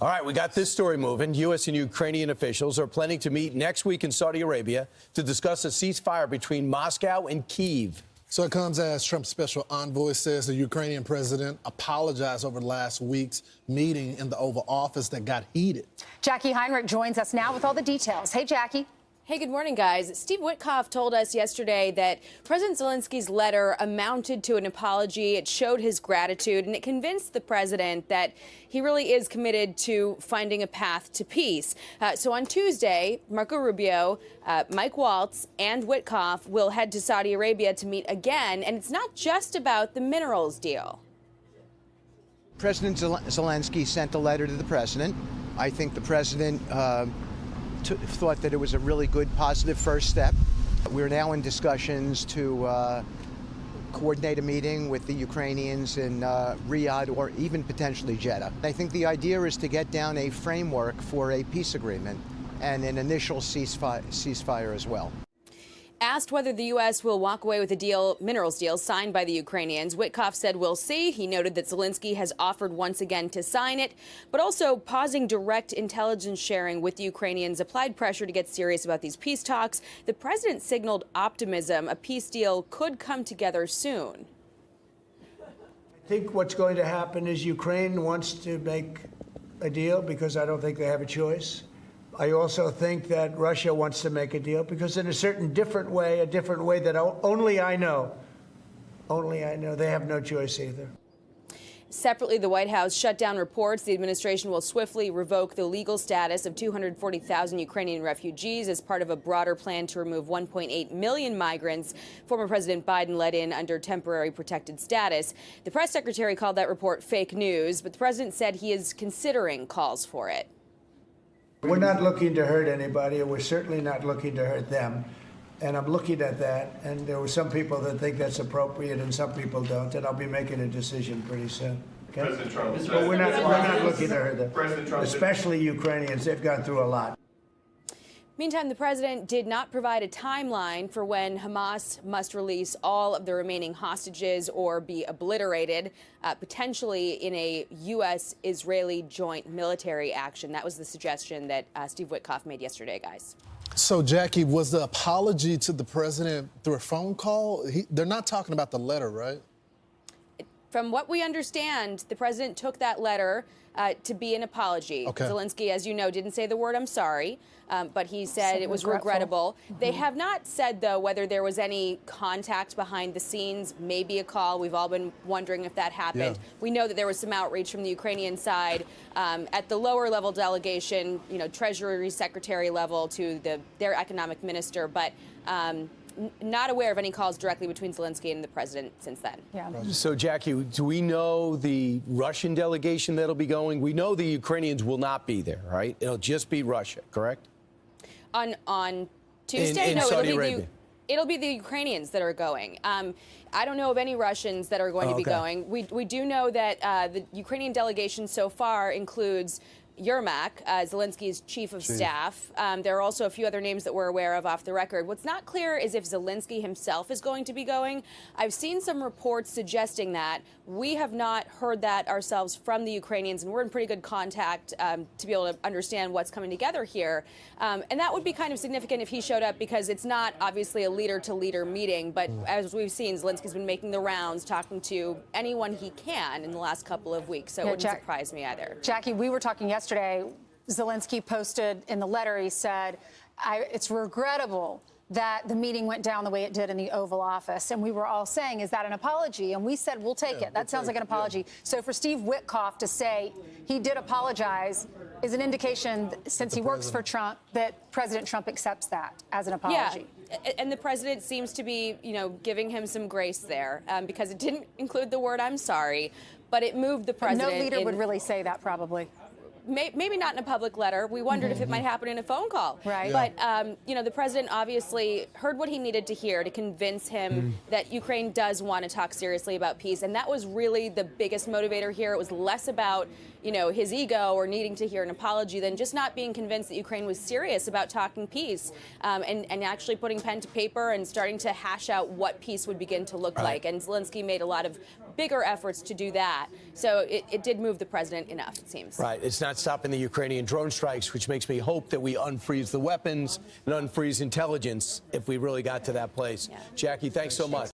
All right, we got this story moving. U.S. and Ukrainian officials are planning to meet next week in Saudi Arabia to discuss a ceasefire between Moscow and Kyiv. So it comes as Trump's special envoy says the Ukrainian president apologized over last week's meeting in the Oval Office that got heated. Jacqui Heinrich joins us now with all the details. Hey, Jacqui. Hey, good morning, guys. Steve Witkoff told us yesterday that President Zelensky's letter amounted to an apology. It showed his gratitude, and it convinced the president that he really is committed to finding a path to peace. So on Tuesday, Marco Rubio, Mike Waltz, and Witkoff will head to Saudi Arabia to meet again. And it's not just about the minerals deal. President Zelensky sent a letter to the president. I think the president thought that it was a really good, positive first step. We're now in discussions to coordinate a meeting with the Ukrainians in Riyadh or even potentially Jeddah. I think the idea is to get down a framework for a peace agreement and an initial ceasefire as well. Asked whether the U.S. will walk away with a minerals deal signed by the Ukrainians, Witkoff said we'll see. He noted that Zelensky has offered once again to sign it, but also pausing direct intelligence sharing with the Ukrainians applied pressure to get serious about these peace talks. The president signaled optimism a peace deal could come together soon. I think what's going to happen is Ukraine wants to make a deal because I don't think they have a choice. I also think that Russia wants to make a deal because in a different way that only I know, they have no choice either. Separately, the White House shut down reports the administration will swiftly revoke the legal status of 240,000 Ukrainian refugees as part of a broader plan to remove 1.8 million migrants former President Biden let in under temporary protected status. The press secretary called that report fake news, but the president said he is considering calls for it. We're not looking to hurt anybody, and we're certainly not looking to hurt them. And I'm looking at that, and there were some people that think that's appropriate and some people don't, and I'll be making a decision pretty soon. Okay? President Trump. But we're not looking to hurt them, especially Ukrainians. They've gone through a lot. Meantime, the president did not provide a timeline for when Hamas must release all of the remaining hostages or be obliterated, potentially in a U.S.-Israeli joint military action. That was the suggestion that Steve Witkoff made yesterday, guys. So, Jacqui, was the apology to the president through a phone call? They're not talking about the letter, right? From what we understand, the president took that letter to be an apology. Okay. Zelensky, as you know, didn't say the word "I'm sorry," but he said it was regrettable. They have not said, though, whether there was any contact behind the scenes, maybe a call. We've all been wondering if that happened. Yeah. We know that there was some outreach from the Ukrainian side at the lower level delegation, Treasury Secretary level to their economic minister, but not aware of any calls directly between Zelensky and the president since then. Yeah. So, Jacqui, do we know the Russian delegation that'll be going? We know the Ukrainians will not be there, right? It'll just be Russia, correct? On Tuesday, in Saudi Arabia. It'll be the Ukrainians that are going. I don't know of any Russians that are going to be going. We do know that the Ukrainian delegation so far includes Yermak, Zelensky's chief of staff. There are also a few other names that we're aware of off the record. What's not clear is if Zelensky himself is going to be going. I've seen some reports suggesting that. We have not heard that ourselves from the Ukrainians, and we're in pretty good contact to be able to understand what's coming together here. And that would be kind of significant if he showed up, because it's not obviously a leader-to-leader meeting, but as we've seen, Zelensky's been making the rounds, talking to anyone he can in the last couple of weeks, so it wouldn't surprise me either. Jacqui, we were talking yesterday. Zelensky posted in the letter, he said, it's regrettable that the meeting went down the way it did in the Oval Office. And we were all saying, is that an apology? And we said, we'll take it. That sounds like an apology. So for Steve Witkoff to say he did apologize is an indication, since he works for Trump, that President Trump accepts that as an apology. Yeah, and the president seems to be, giving him some grace there, because it didn't include the word "I'm sorry," but it moved the president. No leader would really say that, probably. Maybe not in a public letter. We wondered if it might happen in a phone call. Right. But, the president obviously heard what he needed to hear to convince him that Ukraine does want to talk seriously about peace. And that was really the biggest motivator here. It was less about, his ego or needing to hear an apology than just not being convinced that Ukraine was serious about talking peace and actually putting pen to paper and starting to hash out what peace would begin to look like. And Zelensky made a lot of bigger efforts to do that. So it did move the president enough, it seems. Right. It's not stopping the Ukrainian drone strikes, which makes me hope that we unfreeze the weapons and unfreeze intelligence if we really got to that place. Yeah. Jacqui, thanks so much.